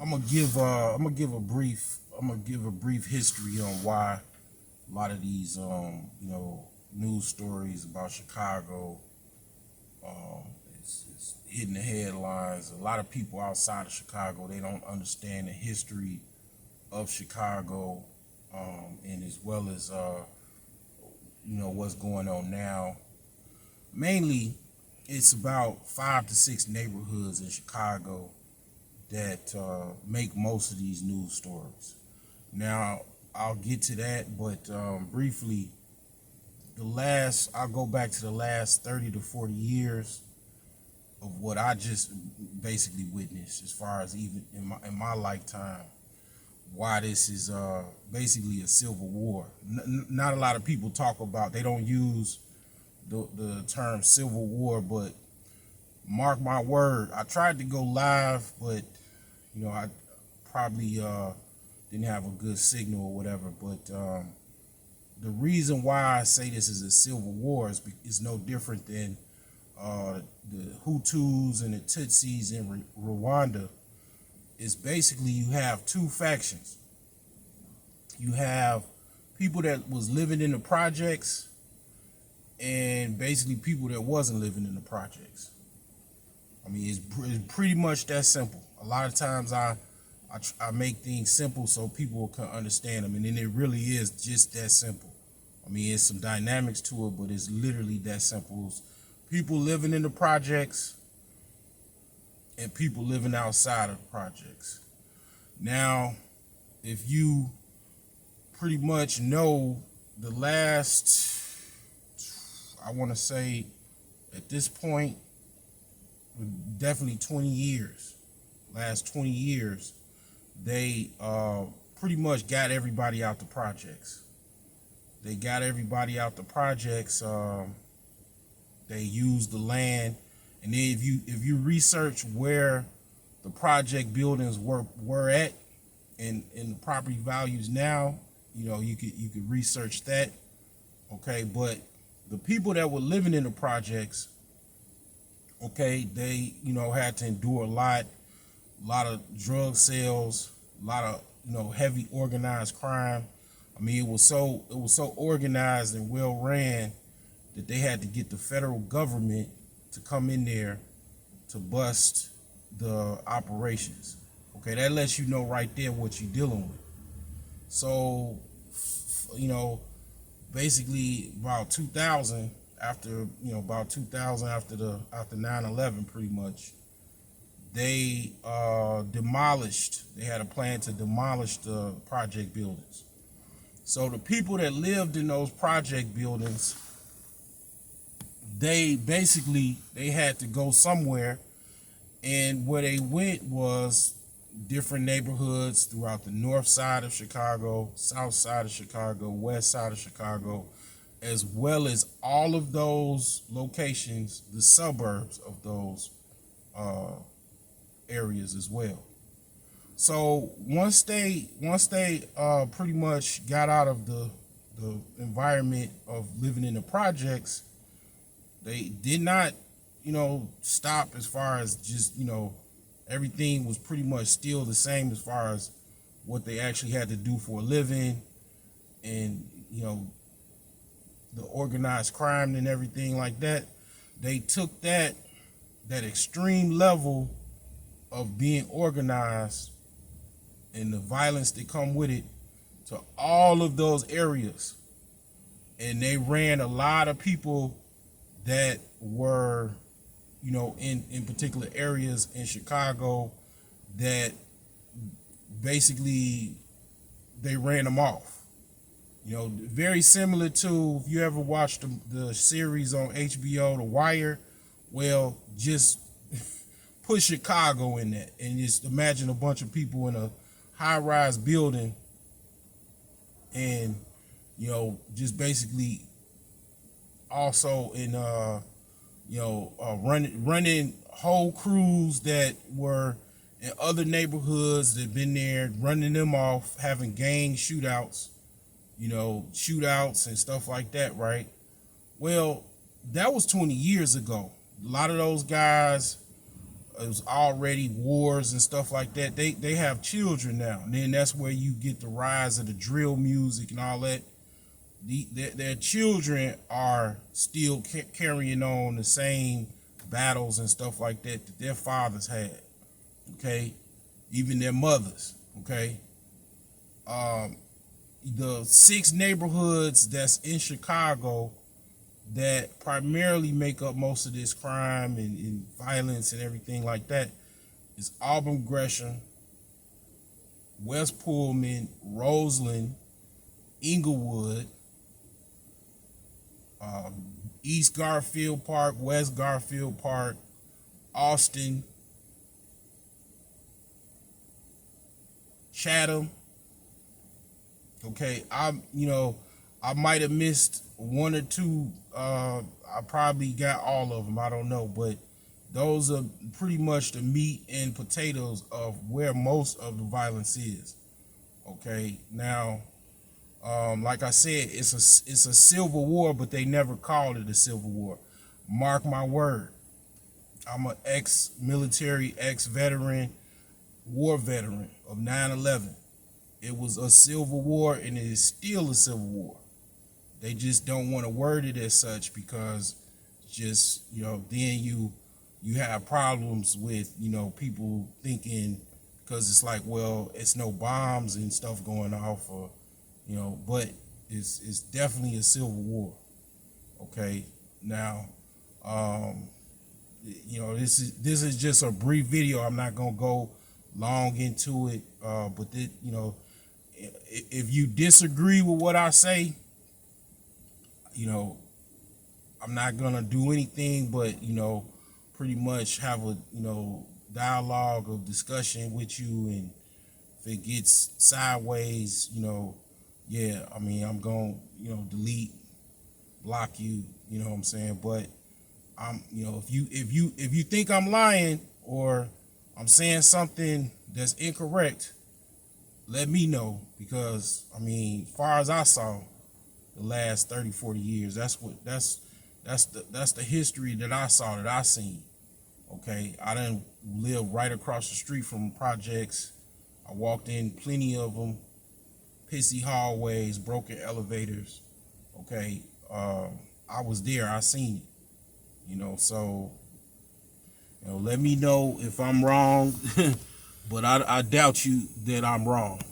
I'm gonna give a brief history on why a lot of these news stories about Chicago is hitting the headlines. A lot of people outside of Chicago, they don't understand the history of Chicago, and as well as what's going on now. Mainly, it's about 5 to 6 neighborhoods in Chicago that make most of these news stories. Now, I'll get to that, but briefly, I'll go back to the last 30 to 40 years of what I just basically witnessed, as far as even in my lifetime, why this is basically a civil war. Not a lot of people talk about, they don't use the term civil war, but mark my word, I tried to go live, but I probably didn't have a good signal or whatever. But the reason why I say this is a civil war is no different than the Hutus and the Tutsis in Rwanda. Is basically, you have two factions. You have people that was living in the projects, and basically people that wasn't living in the projects. I mean, it's pretty much that simple. A lot of times I make things simple so people can understand them, and then it really is just that simple. I mean, it's some dynamics to it, but it's literally that simple. It's people living in the projects and people living outside of the projects. Now, if you pretty much know the last, I want to say at this point, definitely 20 years, last 20 years, they pretty much got everybody out the projects. They got everybody out the projects. They used the land, and then if you research where the project buildings were at and the property values now, you could research that. Okay, but the people that were living in the projects, okay, they had to endure a lot of drug sales, a lot of heavy organized crime. I mean, it was so organized and well ran that they had to get the federal government to come in there to bust the operations. Okay, that lets you know right there what you're dealing with. So, basically about 2000, after 9/11, pretty much, they they had a plan to demolish the project buildings. So the people that lived in those project buildings, they had to go somewhere, and where they went was different neighborhoods throughout the north side of Chicago, south side of Chicago, west side of Chicago, as well as all of those locations, the suburbs of those areas as well. So once they pretty much got out of the environment of living in the projects, they did not stop as far as just everything was pretty much still the same as far as what they actually had to do for a living, and the organized crime and everything like that. They took that extreme level of being organized and the violence that come with it to all of those areas, and they ran a lot of people that were in particular areas in Chicago that basically they ran them off. Very similar to, if you ever watched the series on HBO, The Wire. Well, just put Chicago in that, and just imagine a bunch of people in a high-rise building, and just basically also in running whole crews that were in other neighborhoods that been there, running them off, having gang shootouts, shootouts and stuff like that, right? Well, that was 20 years ago. A lot of those guys, it was already wars and stuff like that. They have children now, and then that's where you get the rise of the drill music and all that. Their children are still carrying on the same battles and stuff like that that their fathers had. Okay, even their mothers. Okay, the 6 neighborhoods that's in Chicago that primarily make up most of this crime and violence and everything like that is Auburn Gresham, West Pullman, Roseland, Inglewood, East Garfield Park, West Garfield Park, Austin, Chatham. Okay, I might have missed one or two. I probably got all of them. I don't know, but those are pretty much the meat and potatoes of where most of the violence is. Okay, now, like I said, it's a civil war, but they never called it a civil war. Mark my word. I'm an ex-military, ex-veteran, war veteran of 9/11. It was a civil war, and it is still a civil war. They just don't want to word it as such because just, then you have problems with, people thinking, because it's like, well, it's no bombs and stuff going off, or, but it's definitely a civil war. Okay, now, this is just a brief video. I'm not gonna go long into it, but if you disagree with what I say, I'm not gonna do anything but pretty much have a dialogue of discussion with you, and if it gets sideways, I'm gonna delete, block you, you know what I'm saying? But I'm if you think I'm lying or I'm saying something that's incorrect, let me know, because as far as I saw, the last 30-40 years, that's the history that I saw, that I seen. Okay, I didn't live right across the street from projects. I walked in plenty of them, pissy hallways, broken elevators. Okay, I was there, I seen it. So let me know if I'm wrong, but I doubt you that I'm wrong.